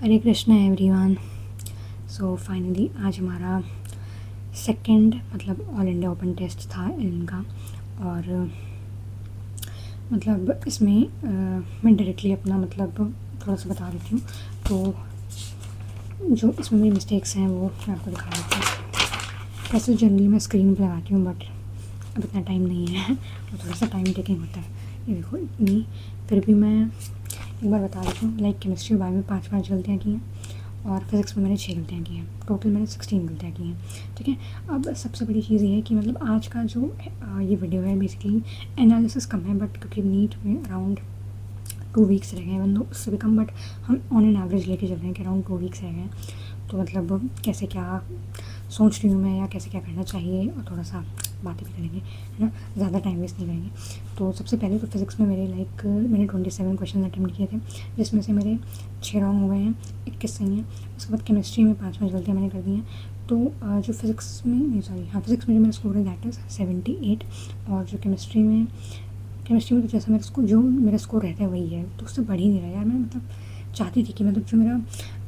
हरे Krishna everyone. So finally आज हमारा second मतलब ऑल इंडिया ओपन टेस्ट था इनका। और मतलब इसमें मैं डायरेक्टली अपना मतलब थोड़ा सा बता देती हूँ। तो जो इसमें मेरी मिस्टेक्स हैं वो मैं आपको दिखा देती हूँ। वैसे जनरली मैं स्क्रीन पर लगाती हूँ बट अब इतना टाइम नहीं है और थोड़ा सा टाइम टेकिंग होता है। ये देखो इतनी, फिर भी मैं एक बार बता देती हूँ। लाइक केमिस्ट्री और बायो में 5 गलतियाँ की हैं और फिज़िक्स में मैंने 6 गलतियाँ की हैं। टोटल मैंने 16 गलतियाँ की हैं। ठीक है, अब सबसे बड़ी चीज़ ये है कि मतलब आज का जो ये वीडियो है बेसिकली एनालिसिस कम है बट क्योंकि नीट में अराउंड 2 वीक्स रह गए हैं, मतलब उससे भी कम, बट हम ऑन एन एवरेज लेके चल रहे हैं कि अराउंड 2 वीक्स रह गए हैं। तो मतलब कैसे क्या सोच रही हूँ मैं या कैसे क्या करना चाहिए और थोड़ा सा बातें भी करेंगे, है ना, ज़्यादा टाइम वेस्ट नहीं करेंगे। तो सबसे पहले तो फिज़िक्स में मेरे मैंने 27 क्वेश्चन अटैम्प्ट किए थे, जिसमें से मेरे 6 रॉन्ग हो गए हैं, 21 सही हैं। उसके बाद केमिस्ट्री में 5 गलतियाँ मैंने कर दी हैं। तो जो फिज़िक्स में नहीं सॉरी हाँ फिज़िक्स में जो मेरा स्कोर है दैट इज़ 78। और जो केमिस्ट्री में तो जैसा मेरा स्कोर रहता है वही है, तो उससे बढ़ ही नहीं रहा यार। मैं मतलब चाहती थी कि मतलब जो मेरा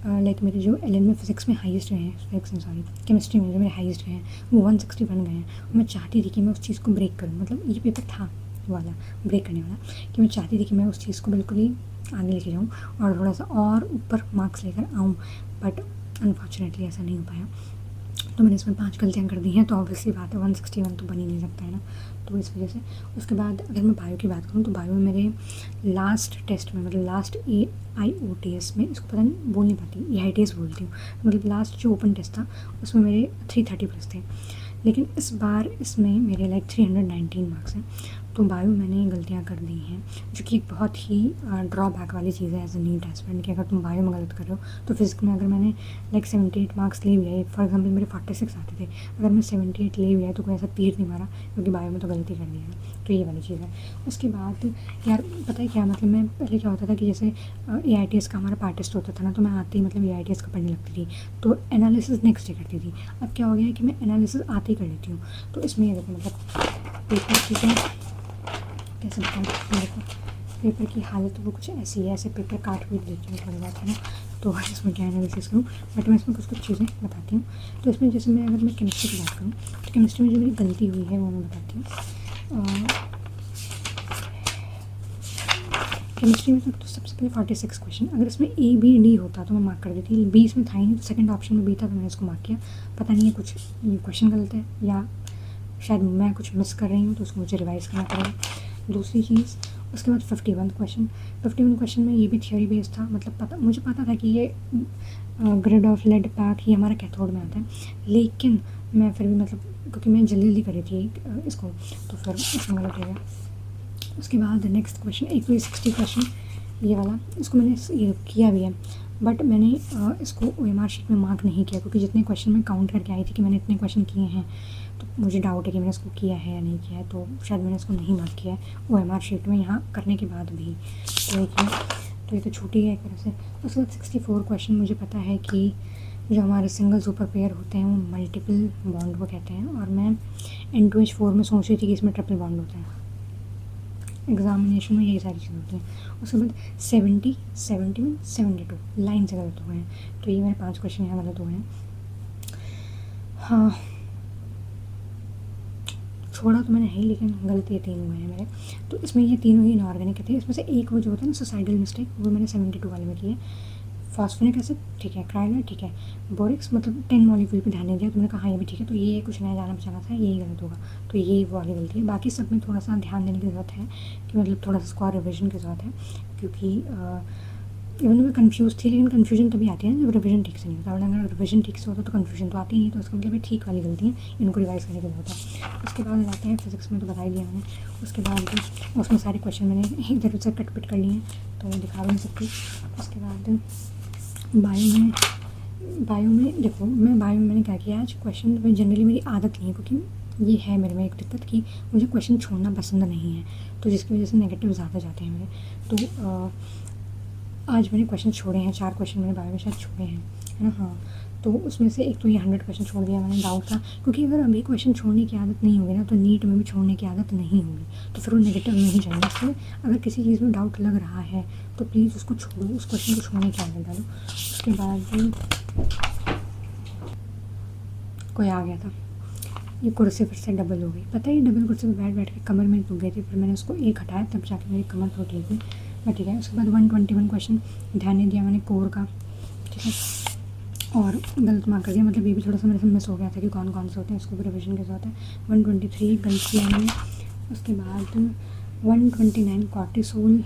मेरे जो एल में फ़िज़िक्स में हाईएस्ट रहे हैं, केमिस्ट्री में जो मेरे हाईएस्ट रहे हैं वो 160 बन गए हैं। और मैं चाहती थी कि मैं उस चीज़ को ब्रेक करूँ, मतलब ये पेपर था वाला ब्रेक करने वाला, कि मैं चाहती थी कि मैं उस चीज़ को बिल्कुल ही आगे लेके जाऊँ और थोड़ा सा और ऊपर मार्क्स लेकर आऊँ, बट अनफॉर्चुनेटली ऐसा नहीं हो पाया। तो मैंने इसमें 5 गलतियाँ कर दी हैं, तो ऑब्वियसली बात है 161 तो बन ही नहीं सकता है ना। तो इस वजह से उसके बाद अगर मैं बायो की बात करूँ तो बायो में मेरे लास्ट टेस्ट में मतलब लास्ट AIOTS में, इसको पता नहीं बोल नहीं पाती, AITS बोलती हूँ, मतलब लास्ट जो ओपन टेस्ट था उसमें मेरे 330+ थे। लेकिन इस बार इसमें मेरे लाइक 319 मार्क्स हैं। तो बायो में मैंने गलतियाँ कर दी हैं, जो कि एक बहुत ही ड्रॉबैक वाली चीज़ है एज ए नीट एस्पिरेंट, कि अगर तुम बायो में गलत कर रहे हो तो फिज़िक्स में अगर मैंने लाइक 78 मार्क्स ले भी आए, फॉर एग्जांपल मेरे 46 आते थे, अगर मैं 78 ले भी आए तो कोई ऐसा तीर नहीं मारा, क्योंकि बायो में तो गलती कर दी है। तो ये वाली चीज़ है। उसके बाद यार पता है क्या, मतलब मैं पहले क्या होता था कि जैसे AITS का हमारा पार्ट टेस्ट होता था ना, तो मैं आते ही मतलब AITS का पढ़ने लगती थी, तो एनालिसिस नेक्स्ट डे करती थी। अब क्या हो गया है कि मैं एनालिसिस आते ही कर लेती हूँ। तो इसमें ये देखो मतलब पेपर की कैसे बताऊँ, देखो पेपर की हालत वो कुछ ऐसी है, ऐसे पेपर काट भी देती हूँ थोड़ी बात, है ना। तो इसमें क्या एनालिसिस करूँ, बट मैं इसमें कुछ चीज़ें बताती हूँ। तो इसमें जैसे मैं अगर मैं केमिस्ट्री की बात करूँ तो केमिस्ट्री में जो मेरी गलती हुई है वो मैं बताती हूँ। केमिस्ट्री में तो सबसे पहले 46 क्वेश्चन, अगर इसमें A B D होता तो मैं मार्क कर देती, B इसमें था ही नहीं, तो सेकंड ऑप्शन में B था तो मैंने इसको मार्क किया। पता नहीं है कुछ ये क्वेश्चन गलत है या शायद मैं कुछ मिस कर रही हूँ, तो उसको मुझे रिवाइज़ करना पड़ेगा। दूसरी चीज़, उसके बाद 51 क्वेश्चन में ये भी थ्योरी बेस्ड था, मतलब मुझे पता था कि ये ग्रिड ऑफ लेड पैक ये हमारा कैथोड में आता है, लेकिन मैं फिर भी मतलब क्योंकि मैं जल्दी करी थी इसको, तो फिर इसमें गलत हो गया। उसके बाद नेक्स्ट क्वेश्चन 60 क्वेश्चन ये वाला, इसको मैंने ये किया भी है, बट मैंने इसको OMR शीट में मार्क नहीं किया, क्योंकि जितने क्वेश्चन मैं काउंट करके आई थी कि मैंने इतने क्वेश्चन किए हैं, तो मुझे डाउट है कि मैंने इसको किया है या नहीं किया है, तो शायद मैंने इसको नहीं मार्क किया है OMR शीट में यहाँ करने के बाद भी। तो ये तो छूटी है एक तरह से। उसके बाद 64 क्वेश्चन मुझे पता है कि जो हमारे सिंगल सुपर पेयर होते हैं वो मल्टीपल बॉन्ड को कहते हैं, और मैं N2H4 में सोच रही थी कि इसमें ट्रिपल बॉन्ड होता है। एग्जामिनेशन में यही सारी चीज़ें होती हैं। उसके बाद 70, 71, 72 लाइन से गलत हो गए हैं, तो ये मेरे 5 क्वेश्चन यहाँ गलत हो गए हैं। हाँ छोड़ा तो मैंने है ही, लेकिन गलती 3 हुए हैं मेरे। तो इसमें ये तीनों ही इनऑर्गेनिक थे, इसमें से एक वो जो होता है ना सुसाइडल मिस्टेक, वो मैंने 72 वाले में की है। फॉस्फेनिक एसिड ठीक है, क्रायोला ठीक है, बोरिक्स मतलब 10 मॉलिक्यूल पे ध्यान नहीं दिया, तो मैंने कहा हाँ ये भी ठीक है, तो ये कुछ नया जाना बचाना था, यही गलत होगा, तो ये वो वाली गलती है। बाकी सब में थोड़ा सा ध्यान देने की ज़रूरत है, कि मतलब थोड़ा सा स्कोर रिविजन की ज़रूरत है, क्योंकि इवन मैं कंफ्यूज थी, लेकिन कन्फ्यूजन तभी आती है ना जब रिविजन ठीक से नहीं होता, और अगर रिविजन ठीक से होता तो कन्फ्यूजन तो आती ही नहीं, तो इसका मतलब ठीक वाली गलती है, इनको रिवाइज़ करने की ज़रूरत है। उसके बाद आते हैं फिज़िक्स में, तो बता ही दिया मैंने। उसके बाद उसमें सारे क्वेश्चन मैंने इधर उधर कट पिट कर लिए हैं, तो दिखा भी नहीं सकती। उसके बाद बायो में देखो, मैं बायो में मैंने क्या किया, आज क्वेश्चन में जनरली मेरी आदत नहीं है, क्योंकि ये है मेरे में एक दिक्कत कि मुझे क्वेश्चन छोड़ना पसंद नहीं है, तो जिसकी वजह से नेगेटिव ज़्यादा जाते हैं मेरे। तो आज मैंने क्वेश्चन छोड़े हैं, 4 क्वेश्चन मैंने बायो में शायद छोड़े हैं, है ना। हाँ, तो उसमें से एक तो ये 100 क्वेश्चन छोड़ दिया मैंने, डाउट था, क्योंकि अगर अभी क्वेश्चन छोड़ने की आदत नहीं होगी ना, तो नीट में भी छोड़ने की आदत नहीं होगी, तो फिर वो नेगेटिव नहीं जाएंगे। इसलिए अगर किसी चीज़ में डाउट लग रहा है तो प्लीज़ उसको छोड़ो, उस क्वेश्चन को छोड़ने की आदत डालो। उसके बाद कोई आ गया था, ये कुर्सी फिर से डबल हो गई। पता है ये डबल कुर्सी पर बैठ बैठ के कमर में टूट गई थी, फिर मैंने उसको एक हटाया तब जाके मेरी कमर टूट गई थी। बट ठीक है, उसके बाद 121 क्वेश्चन ध्यान नहीं दिया मैंने कोर का, ठीक है, और गलत मार्क कर दिया। मतलब ये भी थोड़ा सा मेरे से मिस हो गया था कि कौन कौन से होते हैं, इसको भी रिविजन कैसे होता है। 123 गलत किया मैंने। उसके बाद 129 कॉर्टिसोल,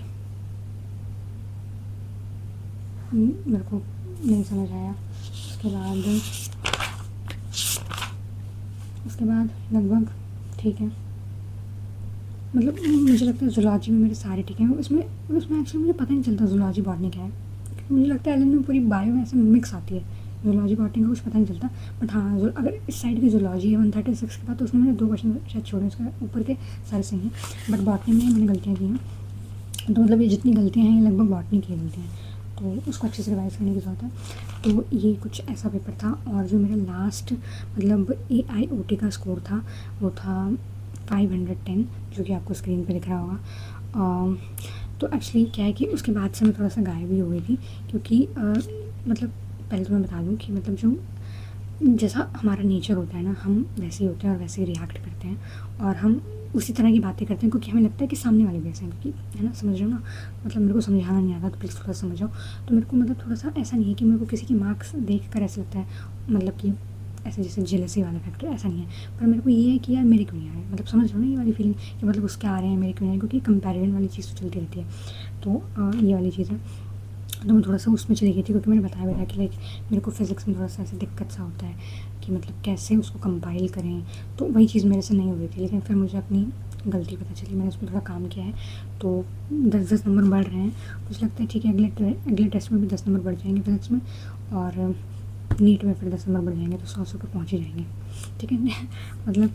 मेरे को नहीं समझ आया। उसके बाद लगभग ठीक है, मतलब मुझे लगता है ज़ूलॉजी में मेरे सारे ठीक हैं। उसमें एक्चुअली मुझे पता नहीं चलता ज़ूलॉजी बॉटनी क्या है, क्योंकि मुझे लगता है एलन में पूरी बायो में ऐसे मिक्स आती है, ज़ूलॉजी बॉटनी का कुछ पता नहीं चलता। बट हाँ, अगर इस साइड की ज़ूलॉजी है 136 के बाद, तो उसमें मैंने 2 क्वेश्चन शायद छोड़े, उसके ऊपर के सारे सही हैं। बट बॉटनी में मैंने गलतियाँ की हैं, तो मतलब ये जितनी गलतियाँ हैं ये लगभग बॉटनी की गलतियाँ हैं, तो उसको अच्छे से रिवाइज़ करने की ज़रूरत है। तो ये कुछ ऐसा पेपर था। और जो मेरा लास्ट मतलब AIOT का स्कोर था वो था 510, जो कि आपको स्क्रीन पे दिख रहा होगा। तो एक्चुअली क्या है कि उसके बाद से मैं थोड़ा सा गायब भी हो गई थी, क्योंकि मतलब पहले तो मैं बता दूँ कि मतलब जो जैसा हमारा नेचर होता है ना, हम वैसे ही होते हैं और वैसे ही रिएक्ट करते हैं, और हम उसी तरह की बातें करते हैं, क्योंकि हमें लगता है कि सामने वाले वैसे हैं, क्योंकि है ना, समझ रहे हो ना। मतलब मेरे को समझाना नहीं आता, तो प्लीज़ थोड़ा समझाओ। तो मेरे को मतलब थोड़ा सा ऐसा नहीं है कि मेरे को किसी के मार्क्स देख कर ऐसा लगता है, मतलब कि ऐसे जैसे जेलसी वाला फैक्टर, ऐसा नहीं है। पर मेरे को ये है कि यार मेरे क्यों नहीं आ रहे, मतलब समझ रहे हो ना ये वाली फीलिंग कि मतलब उसके आ रहे हैं मेरे क्यों नहीं आ रहे, क्योंकि कंपैरिजन वाली चीज़ तो चलती रहती है। तो ये वाली चीज़ है। तो मैं थोड़ा सा उसमें चली गई थी, क्योंकि मैंने बताया भी था कि लाइक मेरे को फिज़िक्स में थोड़ा सा ऐसे दिक्कत सा होता है कि मतलब कैसे उसको कंपाइल करें, तो वही चीज़ मेरे से नहीं हो रही थी। लेकिन फिर मुझे अपनी गलती पता चली, मैंने उसमें थोड़ा काम किया है, तो 10-10 नंबर बढ़ रहे हैं। मुझे लगता है ठीक है, अगले टेस्ट में भी 10 नंबर बढ़ जाएंगे फिज़िक्स में, और नीट में फिर 10 नंबर बढ़ जाएंगे, तो 100 पे पहुँच ही जाएंगे, ठीक है। मतलब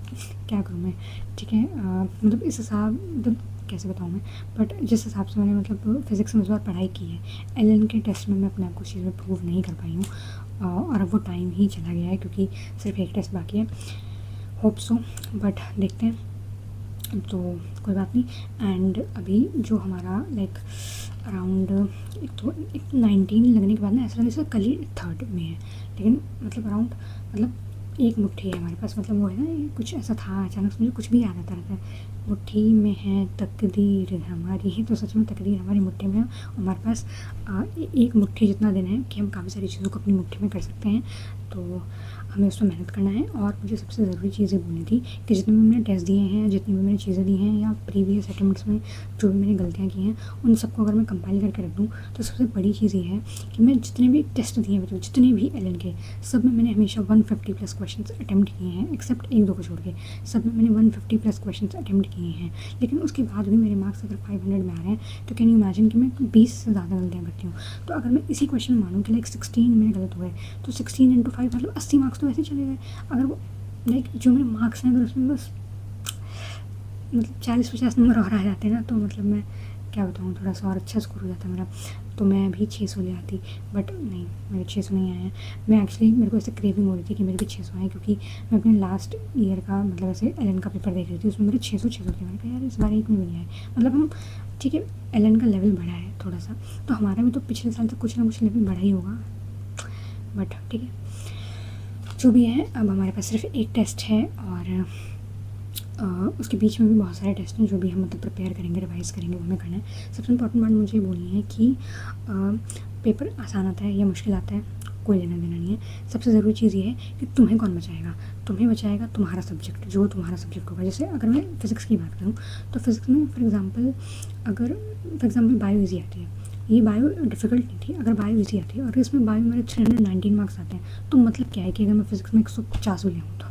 क्या करूँ मैं, ठीक है। मतलब इस हिसाब, मतलब कैसे बताऊँ मैं, बट जिस हिसाब से मैंने मतलब फिज़िक्स में इस बार पढ़ाई की है, एलन के टेस्ट में मैं अपने आप को चीज़ में प्रूव नहीं कर पाई हूँ, और अब वो टाइम ही चला गया है, क्योंकि सिर्फ एक टेस्ट बाकी है। होप सो, बट देखते हैं, तो कोई बात नहीं। एंड अभी जो हमारा लाइक अराउंड एक 19 लगने के बाद ना ऐसा लगे जैसे कल ही 3rd में है, लेकिन मतलब अराउंड मतलब एक मुट्ठी है हमारे पास, मतलब वो है ना, कुछ ऐसा था अचानक से मुझे कुछ भी याद आता रहता है। मुट्ठी में है तकदीर हमारी, ही तो सच में तकदीर हमारी मुट्ठी में है। हमारे पास एक मुट्ठी जितना दिन है कि हम काफ़ी सारी चीज़ों को अपनी मुट्ठी में कर सकते हैं, तो हमें उस पर मेहनत करना है। और मुझे सबसे ज़रूरी चीज़ ये बोलनी थी कि जितने भी मैंने टेस्ट दिए हैं, जितनी भी मैंने चीज़ें दी हैं, या प्रीवियस अटेम्प्ट्स में जो भी मैंने गलतियाँ की हैं, उन सबको अगर मैं कंपाइल करके रख दूँ, तो सबसे बड़ी चीज़ ये है कि मैं जितने भी टेस्ट दिए हैं, मतलब जितने भी एलन के, सब में मैंने हमेशा 150+ क्वेश्चन अटैम्प्ट किए हैं, एक्सेप्ट 1-2 को छोड़ के। सब में मैंने 150+ क्वेश्चन अटैम्प्ट किए हैं, लेकिन उसके बाद भी मेरे मार्क्स अगर 500 में आ रहे हैं, तो कैन यू इमेजिन कि मैं 20 से ज़्यादा गलतियाँ करती हूँ। तो अगर मैं इसी क्वेश्चन में मानूँ कि लाइक 16 मेरे गलत हुए, तो 16 × 5 मतलब 80 मार्क्स तो वैसे चले गए। अगर वो लाइक जो मेरे मार्क्स हैं, अगर उसमें बस मतलब 40-50 नंबर और आ जाते हैं ना, तो मतलब मैं क्या बताऊँ, थोड़ा सा और अच्छा स्कोर हो जाता मेरा, तो मैं अभी 600 ले आती। बट नहीं, मेरे 600 नहीं आए हैं। मैं एक्चुअली, मेरे को ऐसे क्रेविंग हो रही थी कि मेरे भी 600 आए, क्योंकि मैं अपने लास्ट ईयर का मतलब ऐसे एलन का पेपर देख रही थी, उसमें मेरे 600 थे। मैंने कहा यार इस बार एक में भी नहीं आए। मतलब हम ठीक है, एलन का लेवल बढ़ा है थोड़ा सा, तो हमारा भी तो पिछले साल तक कुछ ना कुछ लेवल बढ़ा ही होगा, बट ठीक है, जो भी है। अब हमारे पास सिर्फ एक टेस्ट है, और उसके बीच में भी बहुत सारे टेस्ट हैं जो भी हम मतलब प्रिपेयर करेंगे, रिवाइज करेंगे, वो हमें करना है। सबसे इम्पोर्टेंट बात मुझे ये बोलनी है कि पेपर आसान आता है या मुश्किल आता है, कोई लेना देना नहीं है। सबसे ज़रूरी चीज़ ये है कि तुम्हें कौन बचाएगा। तुम्हें बचाएगा तुम्हारा सब्जेक्ट, जो तुम्हारा सब्जेक्ट होगा। जैसे अगर मैं फ़िज़िक्स की बात करूँ, तो फिज़िक्स में फॉर एग्ज़ाम्पल बायो ईजी आती है, ये बायो डिफ़िकल्ट नहीं थी। अगर बायो ईजी आती है और इसमें बायो मेरे 319 मार्क्स आते हैं, तो मतलब क्या है कि अगर मैं फ़िज़िक्स में 150 भी ले आऊँ तो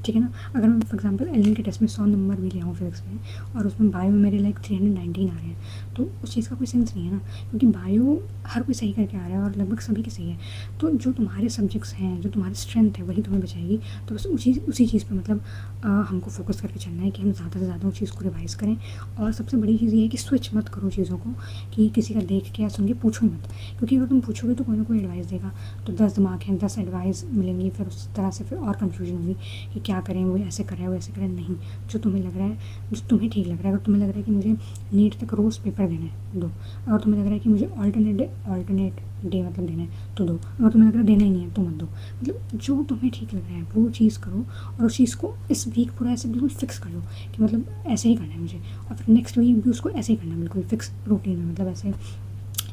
ठीक है ना। अगर मैं फॉर एग्जांपल एलन के टेस्ट में 100 नंबर भी ले आऊँ फिज़िक्स में, और उसमें बायो में मेरे लाइक 319 आ रहे हैं, तो उस चीज़ का कोई सेंस नहीं है ना, क्योंकि बायो हर कोई सही करके आ रहा है और लगभग सभी के सही है। तो जो तुम्हारे सब्जेक्ट्स हैं, जो तुम्हारी स्ट्रेंथ है, वही तुम्हें बचाएगी। तो बस उसी चीज़ पर मतलब हमको फोकस करके चलना है कि हम ज़्यादा से ज़्यादा उस चीज़ को रिवाइज़ करें। और सबसे बड़ी चीज़ ये है कि स्विच मत करो चीज़ों को, कि किसी का देख के या सुन के पूछो ही मत, क्योंकि अगर तुम पूछोगे तो कोई ना कोई एडवाइस देगा, तो 10 दिमाग हैं, 10 एडवाइस मिलेंगी, फिर उस तरह से फिर और कन्फ्यूजन होगी कि क्या करें, वो ऐसे कर रहा है, वो ऐसे करें, नहीं, जो तुम्हें लग रहा है, जो तुम्हें ठीक लग रहा है। अगर तुम्हें लग रहा है कि मुझे नीट तक रोज़ पेपर देना है, दो। अगर तुम्हें लग रहा है कि मुझे ऑल्टरनेट डे मतलब देना है, तो दो। अगर तुम्हें लग रहा है देना ही नहीं है, तो मत दो। मतलब जो तुम्हें ठीक लग रहा है वो चीज़ करो, और उस चीज़ को इस वीक पूरा ऐसे बिल्कुल फिक्स कर लो कि मतलब ऐसे ही करना है मुझे, और फिर नेक्स्ट वीक भी उसको ऐसे ही करना है, बिल्कुल फिक्स रूटीन में। मतलब ऐसे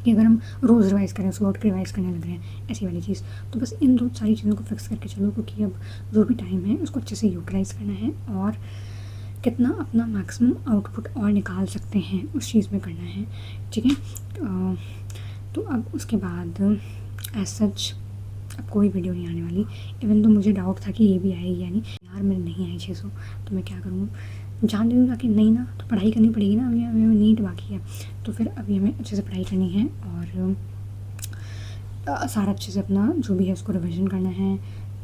कि अगर हम रोज़ रिवाइज़ करें, उसको उठ के रिवाइज़ करने लग रहे हैं, ऐसी वाली चीज़। तो बस इन दो सारी चीज़ों को फिक्स करके चलो, क्योंकि अब जो भी टाइम है उसको अच्छे से यूटिलाइज़ करना है, और कितना अपना मैक्सिमम आउटपुट और निकाल सकते हैं उस चीज़ में करना है, ठीक है। तो अब उसके बाद एज सच अब कोई वीडियो नहीं आने वाली। इवन तो मुझे डाउट था कि ये भी आएगी या नहीं, यार मेरे नहीं आई 600, तो मैं क्या करूँ, जान दूँगा कि नहीं ना, तो पढ़ाई करनी पड़ेगी ना, अभी हमें नीट बाकी है, तो फिर अभी हमें अच्छे से पढ़ाई करनी है, और सारा अच्छे से अपना जो भी है उसको रिविज़न करना है,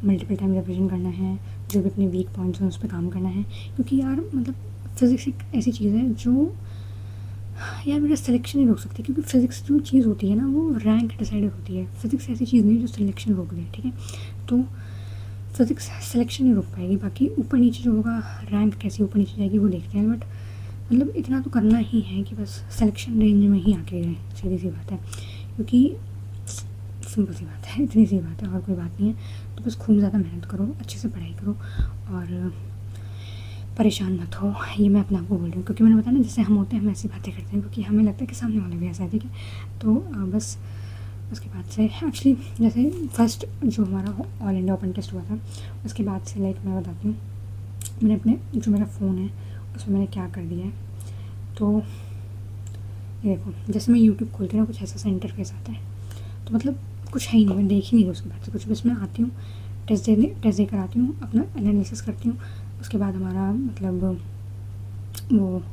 मल्टीपल टाइम रिविज़न करना है, जो भी अपने वीक पॉइंट्स हैं उस पर काम करना है। क्योंकि यार मतलब फ़िज़िक्स एक ऐसी चीज़ है जो यार मेरा सिलेक्शन नहीं रोक सकती, क्योंकि फ़िज़िक्स जो चीज़ होती है ना वो रैंक डिसाइडेड होती है। फ़िज़िक्स ऐसी चीज़ नहीं है जो सिलेक्शन रोक दे, ठीक है। तो फ़िज़िक्स सिलेक्शन नहीं रोक पाएगी, बाकी ऊपर नीचे जो होगा, रैंक कैसी ऊपर नीचे जाएगी वो देखते हैं। बट मतलब इतना तो करना ही है कि बस सिलेक्शन रेंज में ही आके रहे, सीधी सी बात है, क्योंकि सिंपल सी बात है, इतनी सी बात है, और कोई बात नहीं है। तो बस खूब ज़्यादा मेहनत करो, अच्छे से पढ़ाई करो, और परेशान मत हो। ये मैं अपने आप को बोल रही हूँ, क्योंकि मैंने बताया ना, जैसे हम होते हैं हम ऐसी बातें करते हैं, क्योंकि हमें लगता है कि सामने वाला भी ऐसा है, ठीक है। तो बस उसके बाद से एक्चुअली जैसे फर्स्ट जो हमारा ऑल इंडिया ओपन टेस्ट हुआ था, उसके बाद से लाइक मैं बताती हूँ, मैंने अपने जो मेरा फ़ोन है उसमें मैंने क्या कर दिया है। तो ये देखो, जैसे मैं यूट्यूब खोलती हूँ ना, कुछ ऐसा सा इंटरफेस आता है, तो मतलब कुछ है ही नहीं, मैं देख ही नहीं रही उसके बाद से कुछ। बस मैं आती हूँ, टेस्ट दे कर आती हूँ, अपना एनालिसिस करती हूँ, उसके बाद हमारा मतलब वो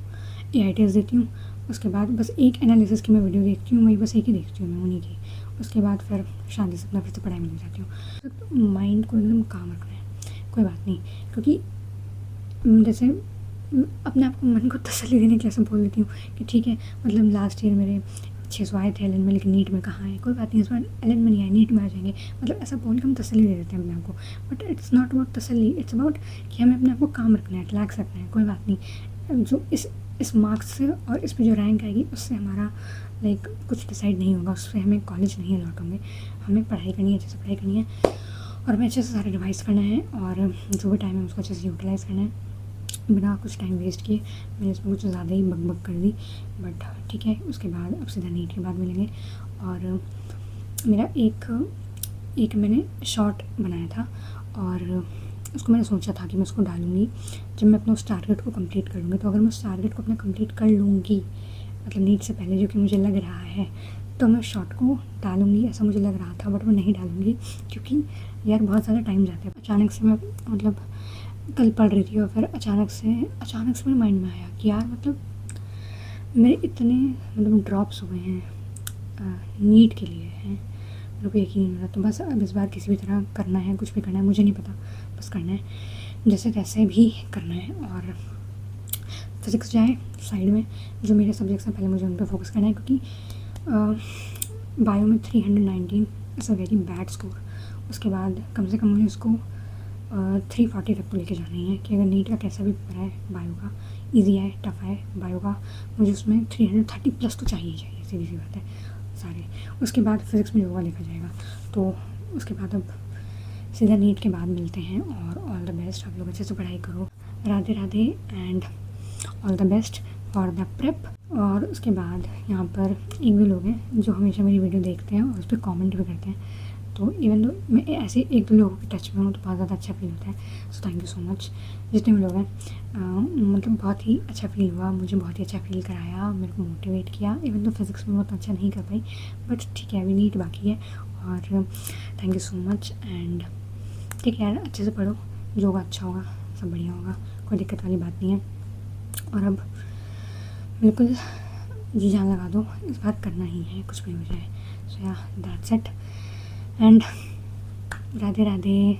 AITS देती हूँ, उसके बाद बस एक एनालिसिस की मैं वीडियो देखती हूँ, वही बस एक ही देखती हूँ मैं उन्हीं की। उसके बाद फिर शांति से अपना फिर से पढ़ाई में लग जाती हूँ। तो माइंड को एकदम काम रखना है, कोई बात नहीं, क्योंकि जैसे अपने आप को मन को तसल्ली देने के लिए ऐसा बोल देती हूँ कि ठीक है, मतलब लास्ट ईयर मेरे 600 आए थे एलन में, लेकिन नीट में कहाँ आए, कोई बात नहीं, इस बार एलन में नहीं आए, नीट में आ जाएंगे। मतलब ऐसा बोल के हम तसल्ली दे देते हैं अपने आप को, बट इट्स नॉट अबाउट तसल्ली, इट्स अबाउट कि हमें अपने आप को काम रखना है, रिलैक्स रखना है। कोई बात नहीं, जो इस मार्क्स से और इस पर जो रैंक आएगी उससे हमारा लाइक कुछ डिसाइड नहीं होगा, उससे हमें कॉलेज नहीं अलॉट होंगे। हमें पढ़ाई करनी है, अच्छे से पढ़ाई करनी है, और हमें अच्छे से सारे रिवाइज़ करना है, और जो भी टाइम है उसको अच्छे से यूटिलाइज़ करना है, बिना कुछ टाइम वेस्ट किए। मैंने इसमें कुछ ज़्यादा ही बक कर दी, बट ठीक है। उसके बाद अब सीधा नीट के बाद मिलेंगे, और मेरा एक मैंने शॉर्ट बनाया था, और उसको मैंने सोचा था कि मैं उसको डालूँगी जब मैं अपना उस टारगेट को कंप्लीट कर लूँगी। तो अगर मैं उस टारगेट को अपना कंप्लीट कर लूँगी, मतलब नीट से पहले, जो कि मुझे लग रहा है, तो मैं शॉर्ट को डालूँगी, ऐसा मुझे लग रहा था, बट मैं नहीं डालूँगी, क्योंकि यार बहुत ज़्यादा टाइम जाता है। अचानक से मैं मतलब कल पढ़ रही थी, और फिर अचानक से मेरे माइंड में आया कि यार मतलब मेरे इतने मतलब ड्रॉप्स हुए हैं नीट के लिए हैं, मेरे को यकीन नहीं हो रहा। तो बस अब इस बार किसी भी तरह करना है, कुछ भी करना है, मुझे नहीं पता, बस करना है, जैसे तैसे भी करना है। और फिज़िक्स जाए साइड में, जो मेरे सब्जेक्ट्स हैं पहले मुझे उन पर फोकस करना है, क्योंकि बायो में 319 is a very bad score. उसके बाद कम से कम मुझे उसको 340 तक तो लेके जाना ही है, कि अगर नीट का कैसा भी पेपर है, बायो का इजी है टफ है, बायो का मुझे उसमें 330 प्लस तो चाहिए, सीधी सी बात है सारे। उसके बाद फिज़िक्स में योगा देखा जाएगा। तो उसके बाद अब सीधा नीट के बाद मिलते हैं, और ऑल द बेस्ट, आप लोग अच्छे से पढ़ाई करो, Radhe Radhe, and all the best for the prep. और उसके बाद यहाँ पर एक भी लोग हैं जो हमेशा मेरी वीडियो देखते हैं और उस पर कॉमेंट भी करते हैं, तो इवन दो मैं ऐसे एक दो लोगों के टच में हूँ, तो बहुत ज़्यादा अच्छा फील होता है। So thank you so much जितने भी लोग हैं, मतलब बहुत ही अच्छा फील हुआ, मुझे बहुत ही अच्छा फील कराया, मेरे को मोटिवेट किया। इवन तो फिज़िक्स में बहुत अच्छा नहीं कर पाई, बट ठीक है, अभी नीट बाकी है, और thank you so much. And ठीक है यार, अच्छे से पढ़ो, जो होगा अच्छा होगा, सब बढ़िया होगा, कोई दिक्कत वाली बात नहीं है। और अब बिल्कुल जी जान लगा दो, इस बार करना ही है, कुछ भी हो जाए। सो या that's it, and Radhe Radhe.